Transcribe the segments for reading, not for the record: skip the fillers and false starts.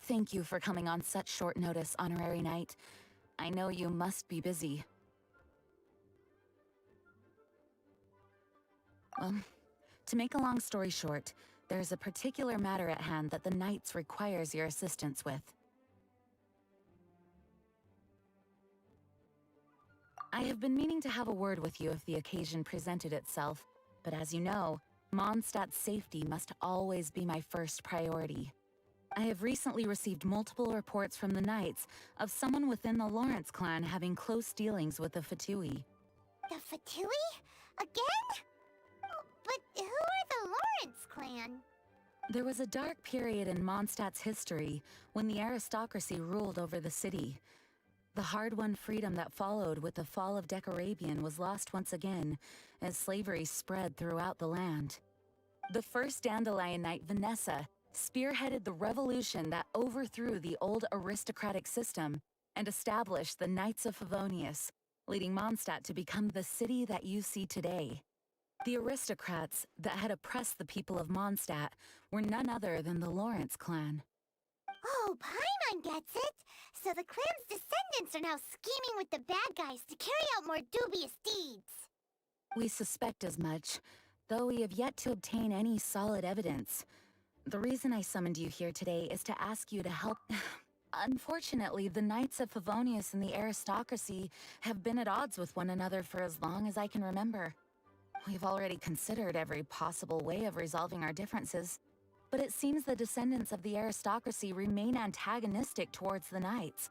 Thank you for coming on such short notice, Honorary Knight. I know you must be busy. Well, to make a long story short, there's a particular matter at hand that the Knights requires your assistance with. I have been meaning to have a word with you if the occasion presented itself, but as you know, Mondstadt's safety must always be my first priority. I have recently received multiple reports from the Knights of someone within the Lawrence clan having close dealings with the Fatui. The Fatui? Again? But who are the Lawrence clan? There was a dark period in Mondstadt's history when the aristocracy ruled over the city. The hard-won freedom that followed with the fall of Decarabian was lost once again, as slavery spread throughout the land. The first Dandelion Knight, Vanessa, spearheaded the revolution that overthrew the old aristocratic system and established the Knights of Favonius, leading Mondstadt to become the city that you see today. The aristocrats that had oppressed the people of Mondstadt were none other than the Lawrence clan. Oh, Paimon gets it! So the clan's descendants are now scheming with the bad guys to carry out more dubious deeds! We suspect as much, though we have yet to obtain any solid evidence. The reason I summoned you here today is to ask you to help. Unfortunately, the Knights of Favonius and the aristocracy have been at odds with one another for as long as I can remember. We've already considered every possible way of resolving our differences, but it seems the descendants of the aristocracy remain antagonistic towards the Knights.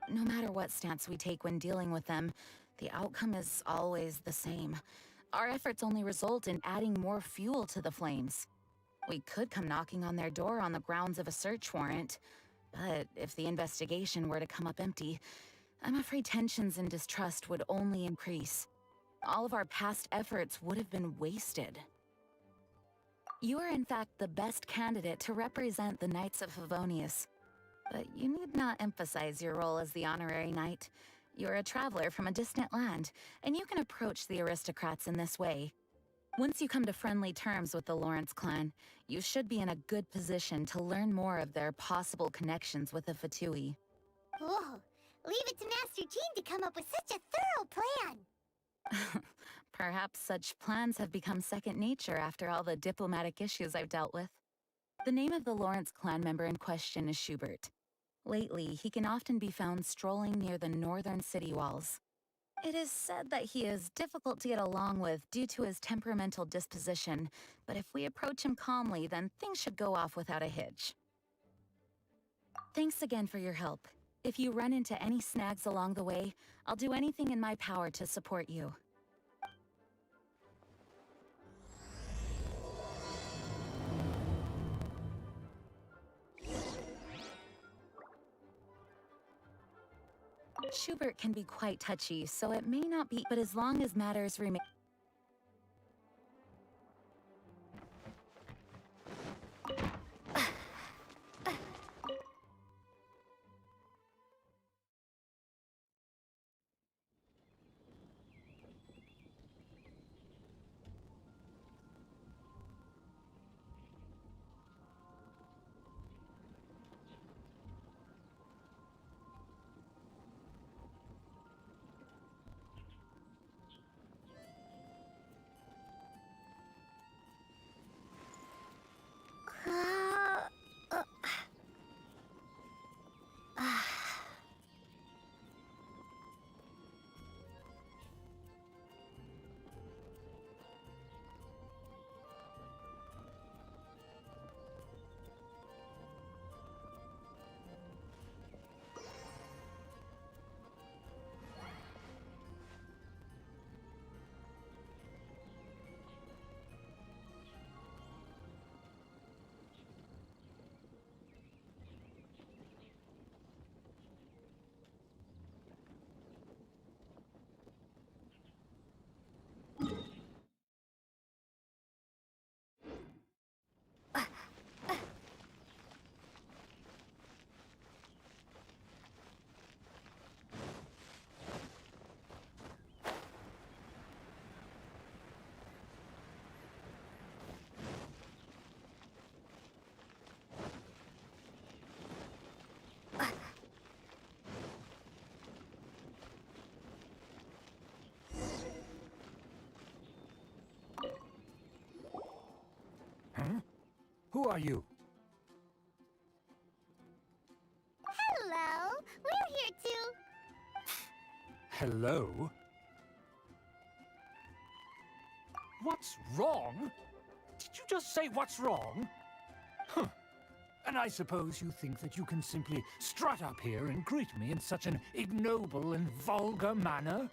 No matter what stance we take when dealing with them, the outcome is always the same. Our efforts only result in adding more fuel to the flames. We could come knocking on their door on the grounds of a search warrant, but if the investigation were to come up empty, I'm afraid tensions and distrust would only increase. All of our past efforts would have been wasted. You are in fact the best candidate to represent the Knights of Favonius, but you need not emphasize your role as the honorary knight. You're a traveler from a distant land, and you can approach the aristocrats in this way. Once you come to friendly terms with the Lawrence clan, you should be in a good position to learn more of their possible connections with the Fatui. Whoa, leave it to Master Jean to come up with such a thorough plan! Perhaps such plans have become second nature after all the diplomatic issues I've dealt with. The name of the Lawrence clan member in question is Schubert. Lately, he can often be found strolling near the northern city walls. It is said that he is difficult to get along with due to his temperamental disposition, but if we approach him calmly, then things should go off without a hitch. Thanks again for your help. If you run into any snags along the way, I'll do anything in my power to support you. Schubert can be quite touchy, so it may not be, but as long as matters remain... Who are you? Hello, we're here too. Hello? What's wrong? Did you just say what's wrong? Huh. And I suppose you think that you can simply strut up here and greet me in such an ignoble and vulgar manner?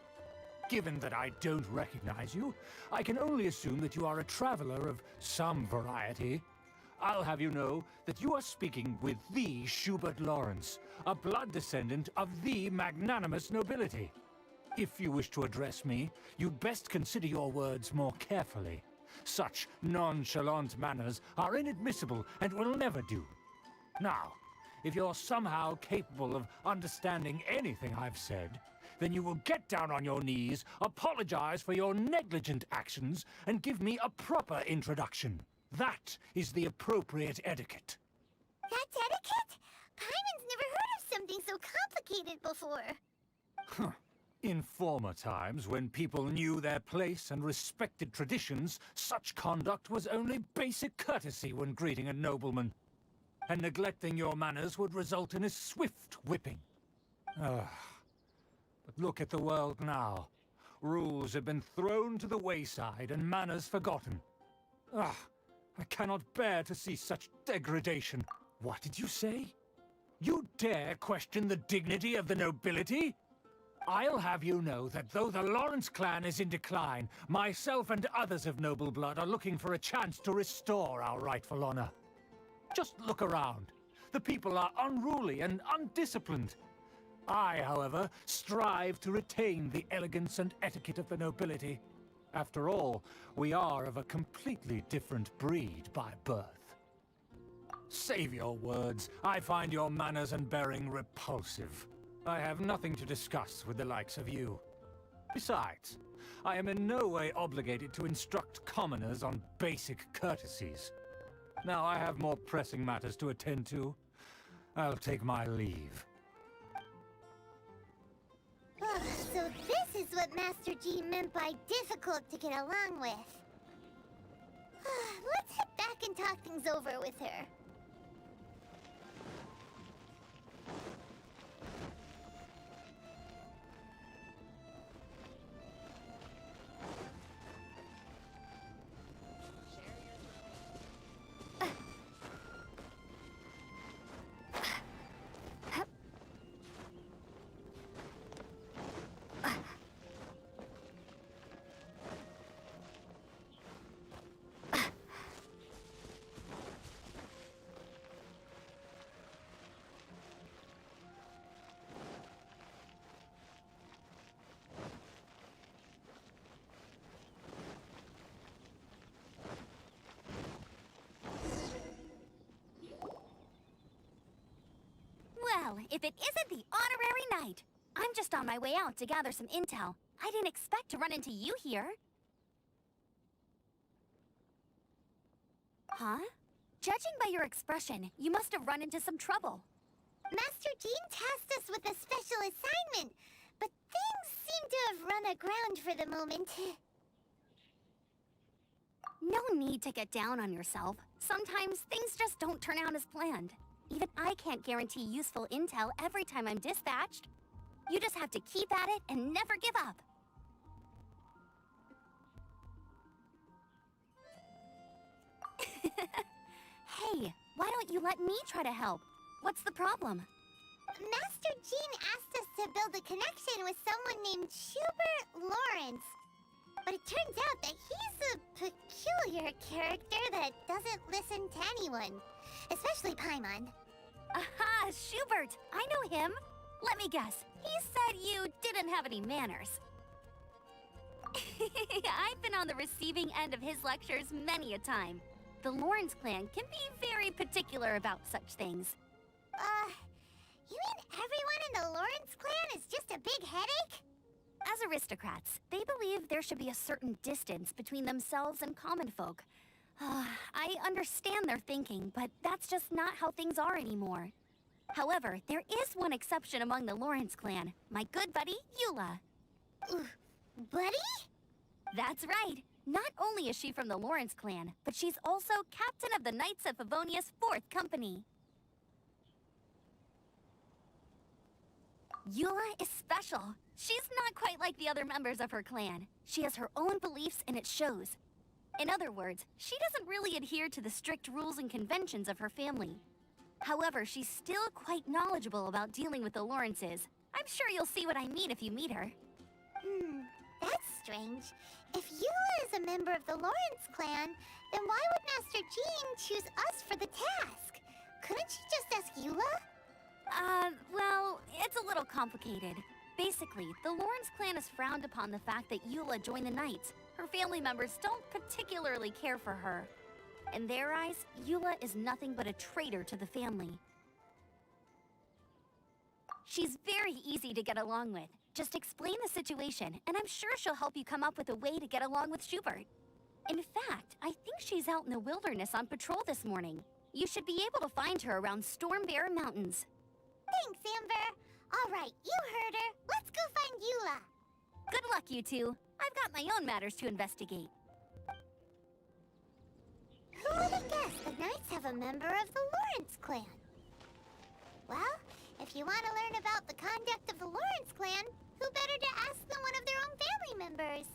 Given that I don't recognize you, I can only assume that you are a traveler of some variety. I'll have you know that you are speaking with the Schubert Lawrence, a blood descendant of the magnanimous nobility. If you wish to address me, you'd best consider your words more carefully. Such nonchalant manners are inadmissible and will never do. Now, if you're somehow capable of understanding anything I've said, then you will get down on your knees, apologize for your negligent actions, and give me a proper introduction. That is the appropriate etiquette. That's etiquette? Paimon's never heard of something so complicated before. In former times, when people knew their place and respected traditions, such conduct was only basic courtesy when greeting a nobleman. And neglecting your manners would result in a swift whipping. But look at the world now. Rules have been thrown to the wayside and manners forgotten. I cannot bear to see such degradation. What did you say? You dare question the dignity of the nobility? I'll have you know that though the Lawrence clan is in decline, myself and others of noble blood are looking for a chance to restore our rightful honor. Just look around. The people are unruly and undisciplined. I, however, strive to retain the elegance and etiquette of the nobility. After all, we are of a completely different breed by birth. Save your words. I find your manners and bearing repulsive. I have nothing to discuss with the likes of you. Besides, I am in no way obligated to instruct commoners on basic courtesies. Now I have more pressing matters to attend to. I'll take my leave. So this is what Master G meant by difficult to get along with. Let's head back and talk things over with her. Well, if it isn't the honorary knight! I'm just on my way out to gather some intel. I didn't expect to run into you here. Huh? Judging by your expression, you must have run into some trouble. Master Jean tasked us with a special assignment, but things seem to have run aground for the moment. No need to get down on yourself. Sometimes things just don't turn out as planned. Even I can't guarantee useful intel every time I'm dispatched. You just have to keep at it and never give up. Hey, why don't you let me try to help? What's the problem? Master Jean asked us to build a connection with someone named Schubert Lawrence. But it turns out that he's a peculiar character that doesn't listen to anyone. Especially Paimon. Aha, Schubert! I know him! Let me guess, he said you didn't have any manners. I've been on the receiving end of his lectures many a time. The Lawrence clan can be very particular about such things. You mean everyone in the Lawrence clan is just a big headache? As aristocrats, they believe there should be a certain distance between themselves and common folk. I understand their thinking, but that's just not how things are anymore. However, there is one exception among the Lawrence clan, my good buddy, Eula. Buddy? That's right. Not only is she from the Lawrence clan, but she's also captain of the Knights of Favonia's 4th company. Eula is special. She's not quite like the other members of her clan. She has her own beliefs and it shows. In other words, she doesn't really adhere to the strict rules and conventions of her family. However, she's still quite knowledgeable about dealing with the Lawrences. I'm sure you'll see what I mean if you meet her. That's strange. If Eula is a member of the Lawrence clan, then why would Master Jean choose us for the task? Couldn't she just ask Eula? Well, it's a little complicated. Basically, the Lawrence clan has frowned upon the fact that Eula joined the Knights. Her family members don't particularly care for her. In their eyes, Eula is nothing but a traitor to the family. She's very easy to get along with. Just explain the situation, and I'm sure she'll help you come up with a way to get along with Schubert. In fact, I think she's out in the wilderness on patrol this morning. You should be able to find her around Stormbear Mountains. Thanks, Amber. All right, you heard her. Let's go find Eula. Good luck, you two. I've got my own matters to investigate. Who would have guessed the Knights have a member of the Lawrence clan? Well, if you want to learn about the conduct of the Lawrence clan, who better to ask than one of their own family members?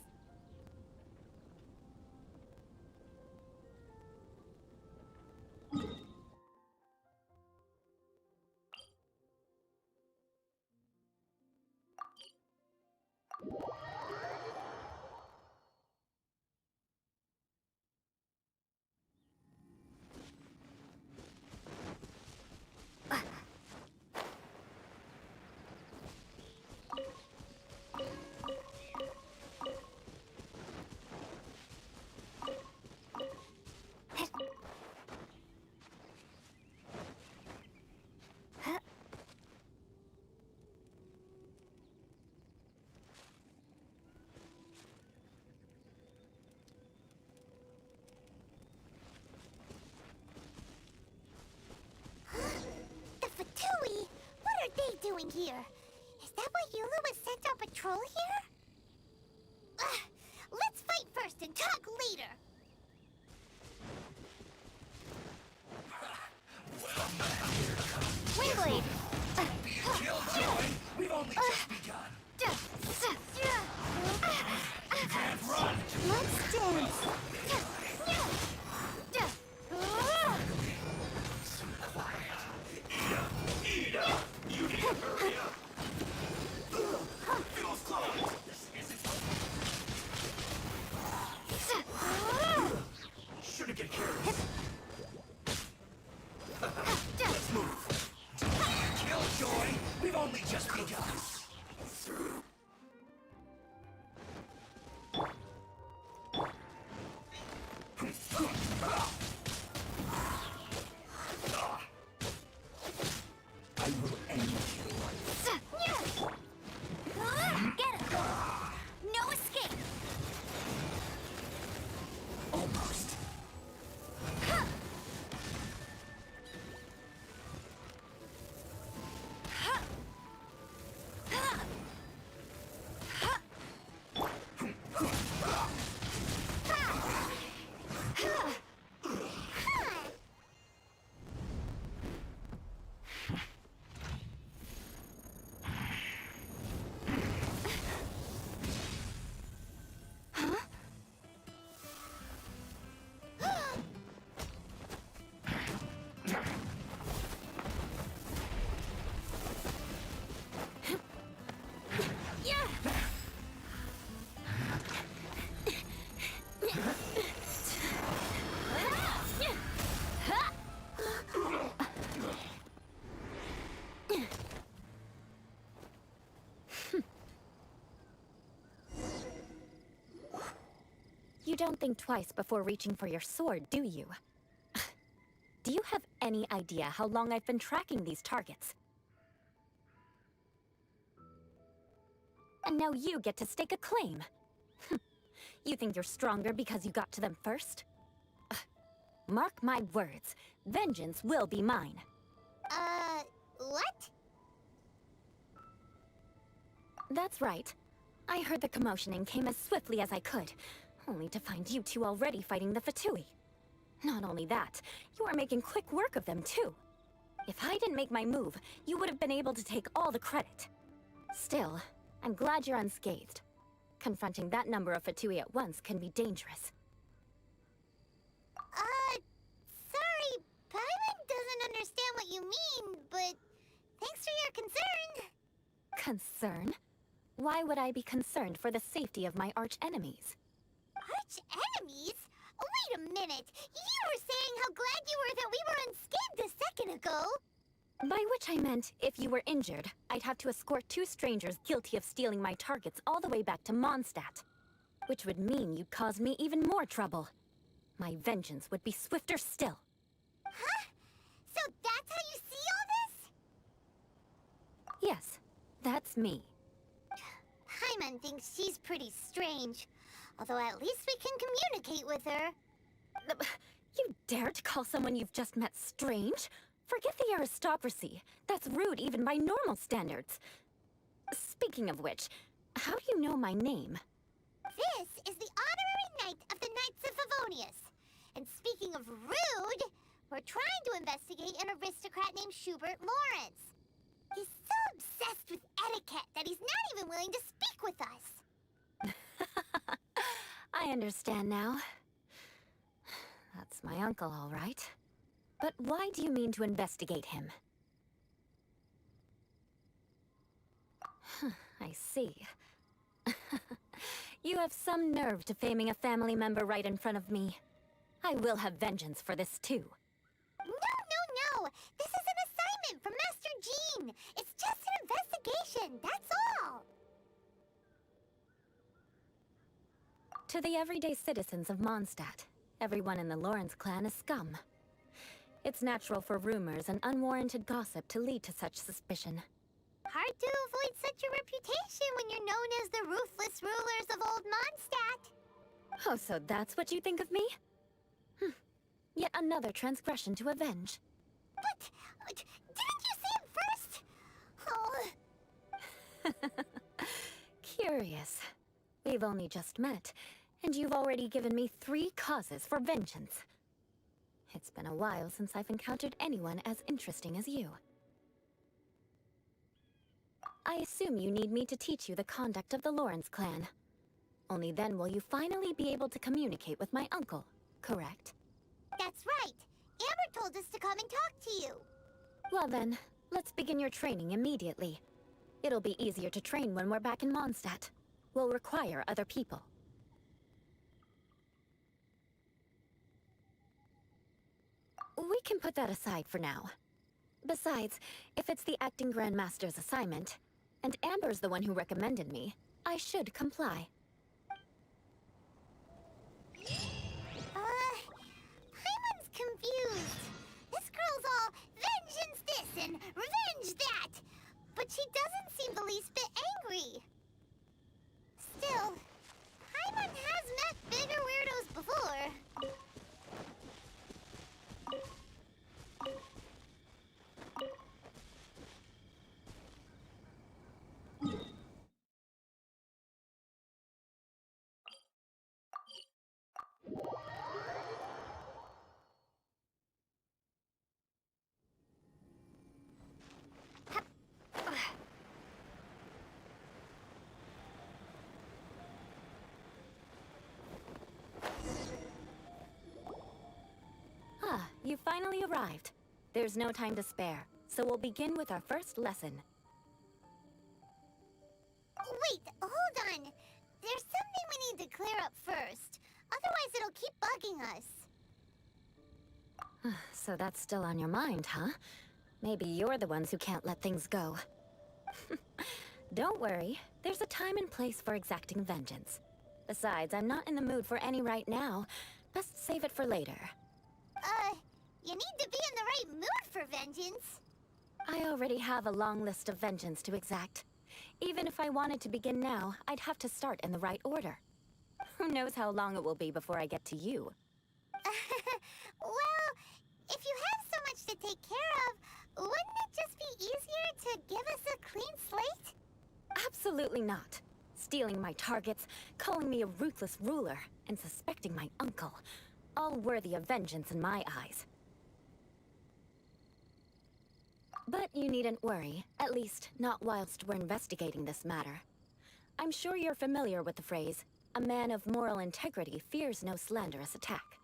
The Fatui? What are they doing here? Is that why Eula was sent on patrol here? Let's fight first and talk later. Wayblade! Killjoy! We've only just begun. Can't run! Let's dance. Some quiet. Ida! You need to hurry up! Feels close! This isn't... Should've get careless. Let's move. Killjoy! We've only just begun. I will end you. Get him! No escape! Almost. You don't think twice before reaching for your sword, do you? Do you have any idea how long I've been tracking these targets? And now you get to stake a claim. You think you're stronger because you got to them first? Mark my words, vengeance will be mine. What? That's right. I heard the commotion and came as swiftly as I could. Only to find you two already fighting the Fatui. Not only that, you are making quick work of them too. If I didn't make my move, you would have been able to take all the credit. Still, I'm glad you're unscathed. Confronting that number of Fatui at once can be dangerous. Sorry, Paimon doesn't understand what you mean, but thanks for your concern. Concern? Why would I be concerned for the safety of my arch-enemies? Arch-enemies? Wait a minute! You were saying how glad you were that we were unscathed a second ago! By which I meant, if you were injured, I'd have to escort two strangers guilty of stealing my targets all the way back to Mondstadt. Which would mean you'd cause me even more trouble. My vengeance would be swifter still. Huh? So that's how you see all this? Yes, that's me. Paimon thinks she's pretty strange. Although at least we can communicate with her. You dare to call someone you've just met strange? Forget the aristocracy. That's rude even by normal standards. Speaking of which, how do you know my name? This is the honorary knight of the Knights of Favonius. And speaking of rude, we're trying to investigate an aristocrat named Schubert Lawrence. He's so obsessed with etiquette that he's not even willing to speak with us. I understand now. That's my uncle, all right. But why do you mean to investigate him? I see. You have some nerve defaming a family member right in front of me. I will have vengeance for this too. No! This is an assignment from Master Jean! It's just an investigation, that's all! To the everyday citizens of Mondstadt, everyone in the Lawrence clan is scum. It's natural for rumors and unwarranted gossip to lead to such suspicion. Hard to avoid such a reputation when you're known as the ruthless rulers of Old Mondstadt. Oh, so that's what you think of me? Yet another transgression to avenge. But didn't you say it first? Oh. Curious. We've only just met, and you've already given me 3 causes for vengeance. It's been a while since I've encountered anyone as interesting as you. I assume you need me to teach you the conduct of the Lawrence clan. Only then will you finally be able to communicate with my uncle, correct? That's right. Amber told us to come and talk to you. Well then, let's begin your training immediately. It'll be easier to train when we're back in Mondstadt. We'll require other people. We can put that aside for now. Besides, if it's the acting Grandmaster's assignment, and Amber's the one who recommended me, I should comply. Paimon's confused. This girl's all vengeance this and revenge that. But she doesn't seem the least bit angry. Still, Paimon has met bigger weirdos before. You finally arrived. There's no time to spare, so we'll begin with our first lesson. Wait, hold on. There's something we need to clear up first. Otherwise it'll keep bugging us. So that's still on your mind, huh? Maybe you're the ones who can't let things go. Don't worry. There's a time and place for exacting vengeance. Besides, I'm not in the mood for any right now. Best save it for later. You need to be in the right mood for vengeance. I already have a long list of vengeance to exact. Even if I wanted to begin now, I'd have to start in the right order. Who knows how long it will be before I get to you? Well, if you have so much to take care of, wouldn't it just be easier to give us a clean slate? Absolutely not. stealing my targets, calling me a ruthless ruler, and suspecting my uncle. All worthy of vengeance in my eyes. But you needn't worry, at least not whilst we're investigating this matter. I'm sure you're familiar with the phrase, a man of moral integrity fears no slanderous attack.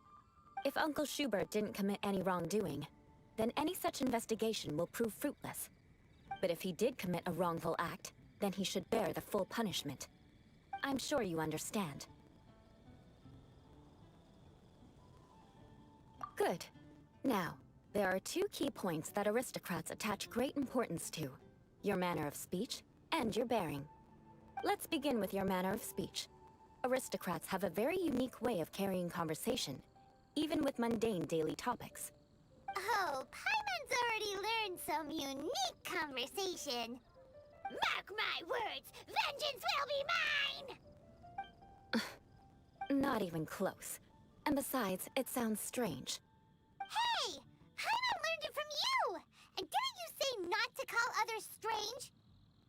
If Uncle Schubert didn't commit any wrongdoing, then any such investigation will prove fruitless. But if he did commit a wrongful act, then he should bear the full punishment. I'm sure you understand. Good. Now, there are two key points that aristocrats attach great importance to: your manner of speech and your bearing. Let's begin with your manner of speech. Aristocrats have a very unique way of carrying conversation, even with mundane daily topics. Oh, Paimon's already learned some unique conversation. Mark my words, vengeance will be mine! Not even close. And besides, it sounds strange. Hey! Paimon learned it from you! And didn't you say not to call others strange?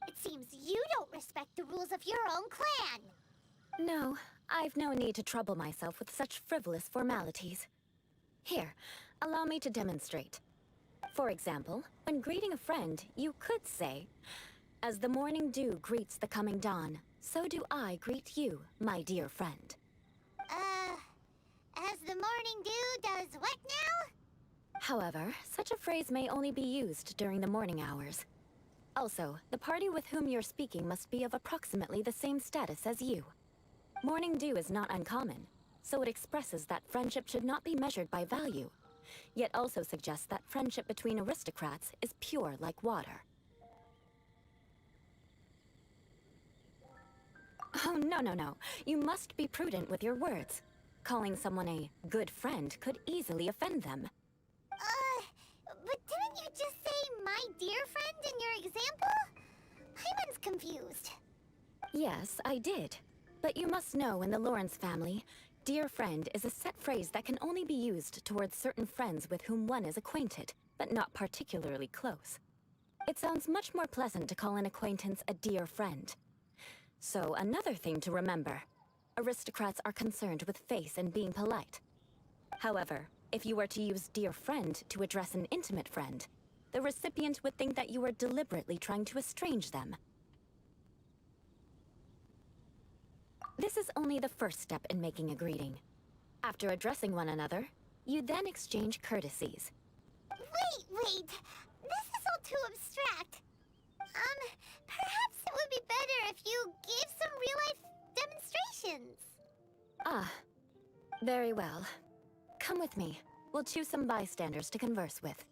It seems you don't respect the rules of your own clan. No, I've no need to trouble myself with such frivolous formalities. Here, allow me to demonstrate. For example, when greeting a friend, you could say, "As the morning dew greets the coming dawn, so do I greet you, my dear friend." As the morning dew does what now? However, such a phrase may only be used during the morning hours. Also, the party with whom you're speaking must be of approximately the same status as you. Morning dew is not uncommon, so it expresses that friendship should not be measured by value, yet also suggests that friendship between aristocrats is pure like water. Oh, no. You must be prudent with your words. Calling someone a good friend could easily offend them. But didn't you just say my dear friend in your example? Paimon's confused. Yes, I did. But you must know in the Lawrence family, dear friend is a set phrase that can only be used towards certain friends with whom one is acquainted, but not particularly close. It sounds much more pleasant to call an acquaintance a dear friend. So another thing to remember. Aristocrats are concerned with face and being polite. However, if you were to use dear friend to address an intimate friend, the recipient would think that you were deliberately trying to estrange them. This is only the first step in making a greeting. After addressing one another, you then exchange courtesies. Wait. This is all too abstract. Perhaps it would be better if you gave some real-life demonstrations. Ah, very well. Come with me. We'll choose some bystanders to converse with.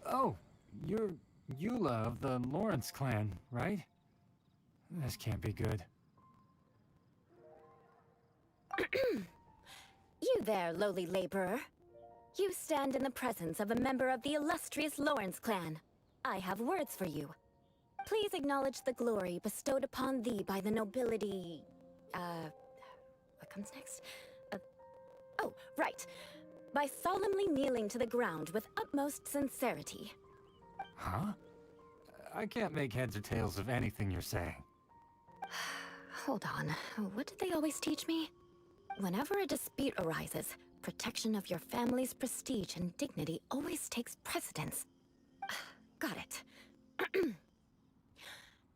Oh, you're Eula of the Lawrence clan, right? This can't be good. You there, lowly laborer. You stand in the presence of a member of the illustrious Lawrence clan. I have words for you. Please acknowledge the glory bestowed upon thee by the nobility... what comes next? Oh, right. By solemnly kneeling to the ground with utmost sincerity. Huh? I can't make heads or tails of anything you're saying. Hold on. What did they always teach me? Whenever a dispute arises, protection of your family's prestige and dignity always takes precedence. Got it.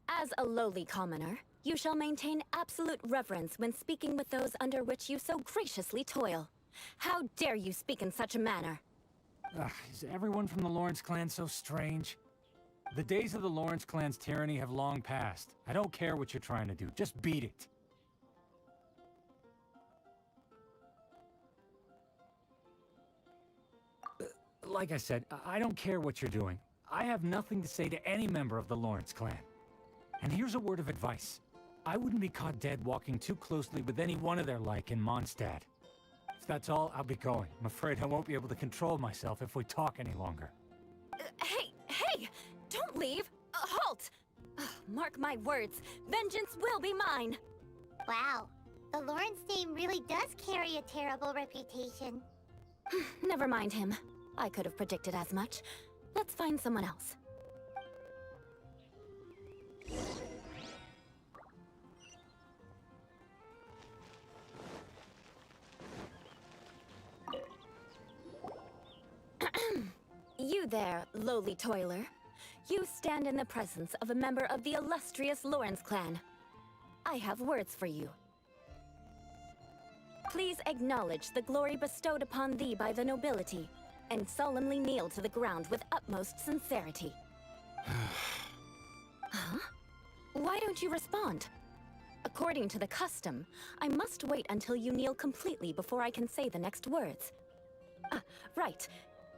As a lowly commoner, you shall maintain absolute reverence when speaking with those under which you so graciously toil. How dare you speak in such a manner? Is everyone from the Lawrence clan so strange? The days of the Lawrence clan's tyranny have long passed. I don't care what you're trying to do, just beat it. Like I said, I don't care what you're doing. I have nothing to say to any member of the Lawrence clan. And here's a word of advice. I wouldn't be caught dead walking too closely with any one of their like in Mondstadt. If that's all, I'll be going. I'm afraid I won't be able to control myself if we talk any longer. Hey! Don't leave! Halt! Mark my words, vengeance will be mine! Wow, The Lawrence name really does carry a terrible reputation. Never mind him. I could have predicted as much. Let's find someone else. You there, lowly toiler. You stand in the presence of a member of the illustrious Lawrence clan. I have words for you. Please acknowledge the glory bestowed upon thee by the nobility, and solemnly kneel to the ground with utmost sincerity. Huh? Why don't you respond? According to the custom, I must wait until you kneel completely before I can say the next words. Ah, right.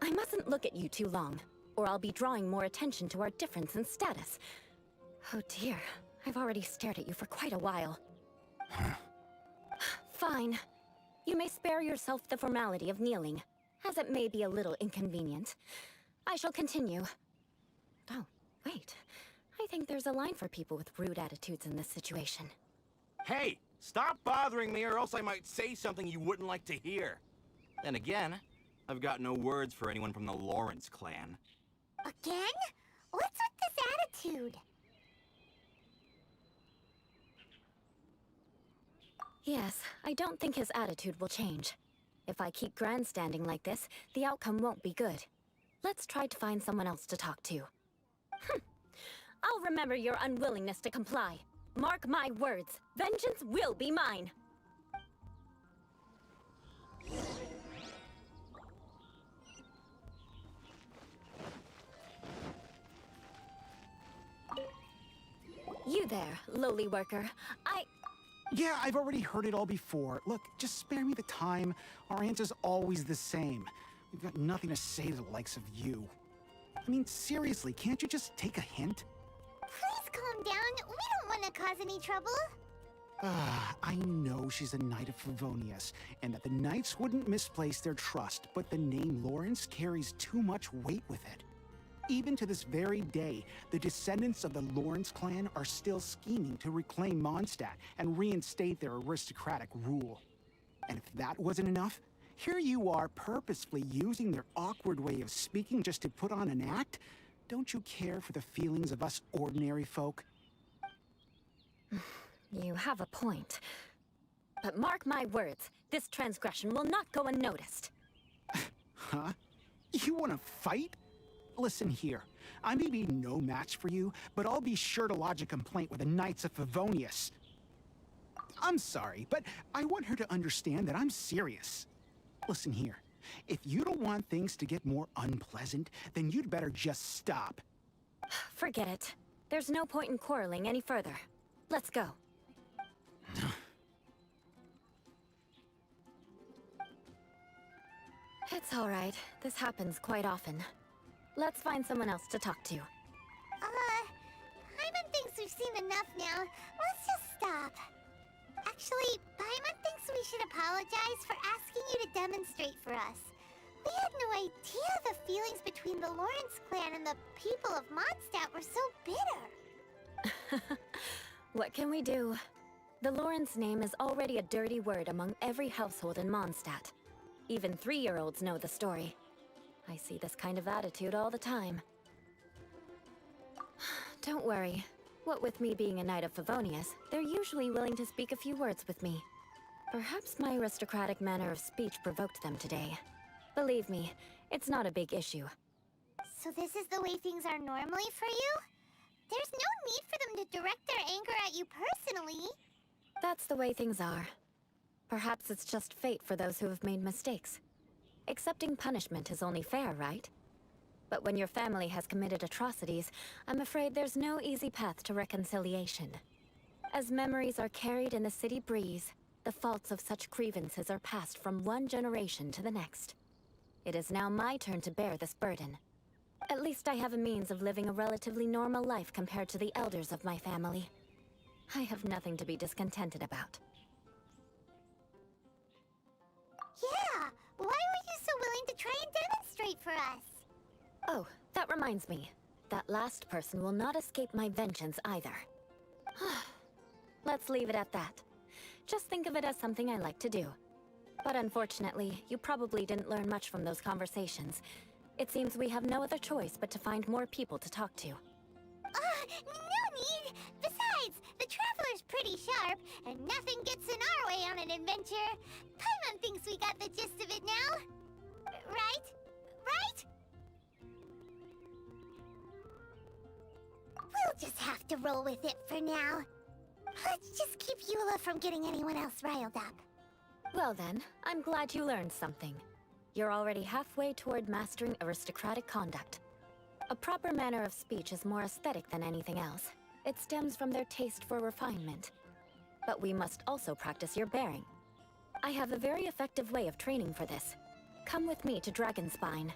I mustn't look at you too long, or I'll be drawing more attention to our difference in status. Oh dear, I've already stared at you for quite a while. Fine. You may spare yourself the formality of kneeling, as it may be a little inconvenient. I shall continue. Oh, wait. I think there's a line for people with rude attitudes in this situation. Hey, stop bothering me or else I might say something you wouldn't like to hear. Then again, I've got no words for anyone from the Lawrence clan. Again? What's with this attitude? Yes, I don't think his attitude will change. If I keep grandstanding like this, the outcome won't be good. Let's try to find someone else to talk to. I'll remember your unwillingness to comply. Mark my words, vengeance will be mine. You there, lowly worker. Yeah, I've already heard it all before. Look, just spare me the time. Our answer's always the same. We've got nothing to say to the likes of you. I mean, seriously, can't you just take a hint? Please calm down. We don't want to cause any trouble. I know she's a Knight of Favonius, and that the Knights wouldn't misplace their trust, but the name Lawrence carries too much weight with it. Even to this very day, the descendants of the Lawrence clan are still scheming to reclaim Mondstadt and reinstate their aristocratic rule. And if that wasn't enough, here you are purposefully using their awkward way of speaking just to put on an act? Don't you care for the feelings of us ordinary folk? You have a point. But mark my words, this transgression will not go unnoticed. Huh? You want to fight? Listen here, I may be no match for you, but I'll be sure to lodge a complaint with the Knights of Favonius. I'm sorry, but I want her to understand that I'm serious. Listen here, if you don't want things to get more unpleasant, then you'd better just stop. Forget it. There's no point in quarreling any further. Let's go. It's all right. This happens quite often. Let's find someone else to talk to. Paimon thinks we've seen enough now. Let's just stop. Actually, Paimon thinks we should apologize for asking you to demonstrate for us. We had no idea the feelings between the Lawrence clan and the people of Mondstadt were so bitter. What can we do? The Lawrence name is already a dirty word among every household in Mondstadt. Even 3-year-olds know the story. I see this kind of attitude all the time. Don't worry. What with me being a Knight of Favonius, they're usually willing to speak a few words with me. Perhaps my aristocratic manner of speech provoked them today. Believe me, it's not a big issue. So this is the way things are normally for you? There's no need for them to direct their anger at you personally. That's the way things are. Perhaps it's just fate for those who have made mistakes. Accepting punishment is only fair, right? But when your family has committed atrocities, I'm afraid there's no easy path to reconciliation. As memories are carried in the city breeze, the faults of such grievances are passed from one generation to the next. It is now my turn to bear this burden. At least I have a means of living a relatively normal life compared to the elders of my family. I have nothing to be discontented about. Yeah, why were you so willing to try and demonstrate for us? Oh, that reminds me. That last person will not escape my vengeance either. Let's leave it at that. Just think of it as something I like to do. But unfortunately, you probably didn't learn much from those conversations. It seems we have no other choice but to find more people to talk to. No need! Besides, the Traveler's pretty sharp, and nothing gets in our way on an adventure. Paimon thinks we got the gist of it now. Right? Right? We'll just have to roll with it for now. Let's just keep Eula from getting anyone else riled up. Well then, I'm glad you learned something. You're already halfway toward mastering aristocratic conduct. A proper manner of speech is more aesthetic than anything else. It stems from their taste for refinement. But we must also practice your bearing. I have a very effective way of training for this. Come with me to Dragonspine.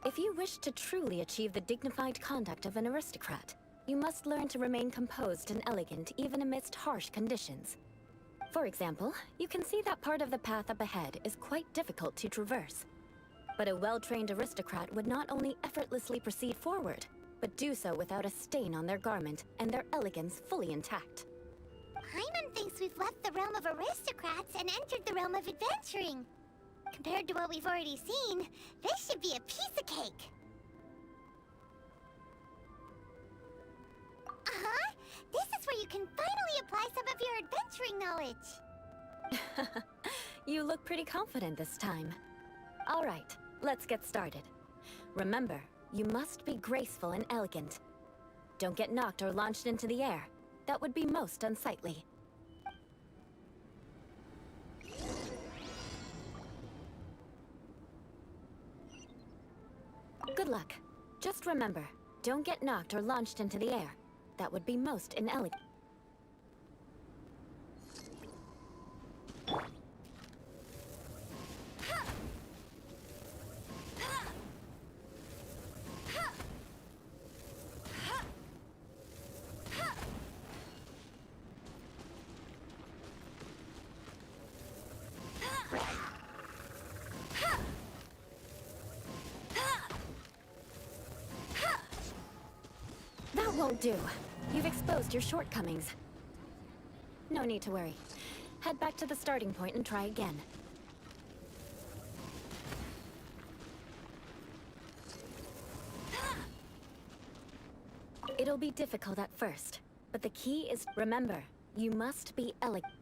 If you wish to truly achieve the dignified conduct of an aristocrat, you must learn to remain composed and elegant even amidst harsh conditions. For example, you can see that part of the path up ahead is quite difficult to traverse. But a well-trained aristocrat would not only effortlessly proceed forward, but do so without a stain on their garment and their elegance fully intact. Paimon thinks we've left the realm of aristocrats and entered the realm of adventuring. Compared to what we've already seen, this should be a piece of cake. Uh-huh. This is where you can finally apply some of your adventuring knowledge. You look pretty confident this time. All right, let's get started. Remember, you must be graceful and elegant. Don't get knocked or launched into the air. That would be most unsightly. Good luck. Just remember, don't get knocked or launched into the air. That would be most inelegant. That won't do. You've exposed your shortcomings. No need to worry. Head back to the starting point and try again. It'll be difficult at first, but the key is, remember, you must be elegant.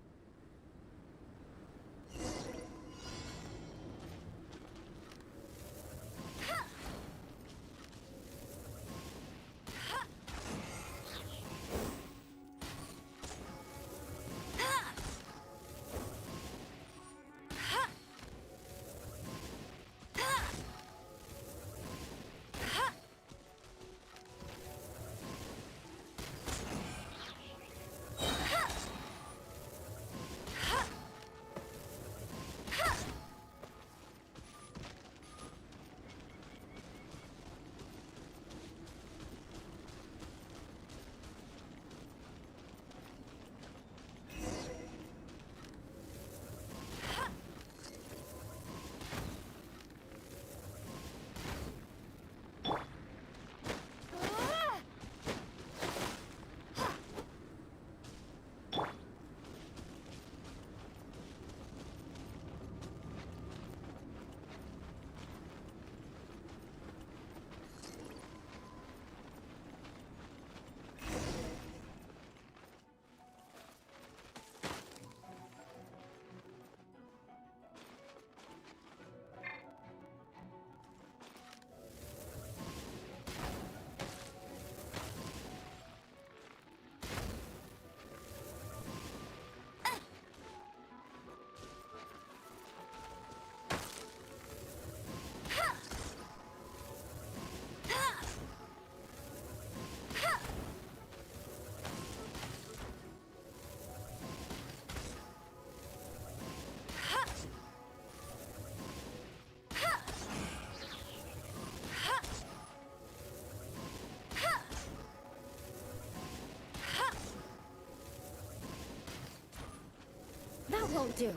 That won't do.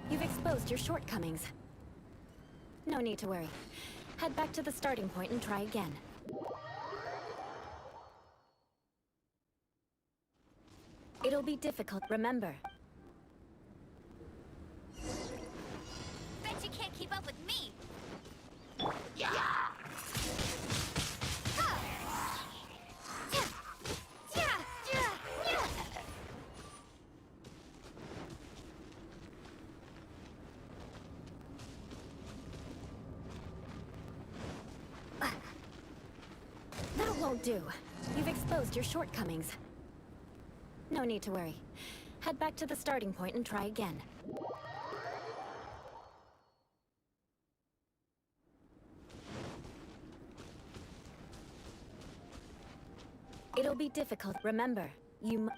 You've exposed your shortcomings. No need to worry. Head back to the starting point and try again. It'll be difficult, remember. Bet you can't keep up with me! That won't do. You've exposed your shortcomings. No need to worry. Head back to the starting point and try again. It'll be difficult, remember. You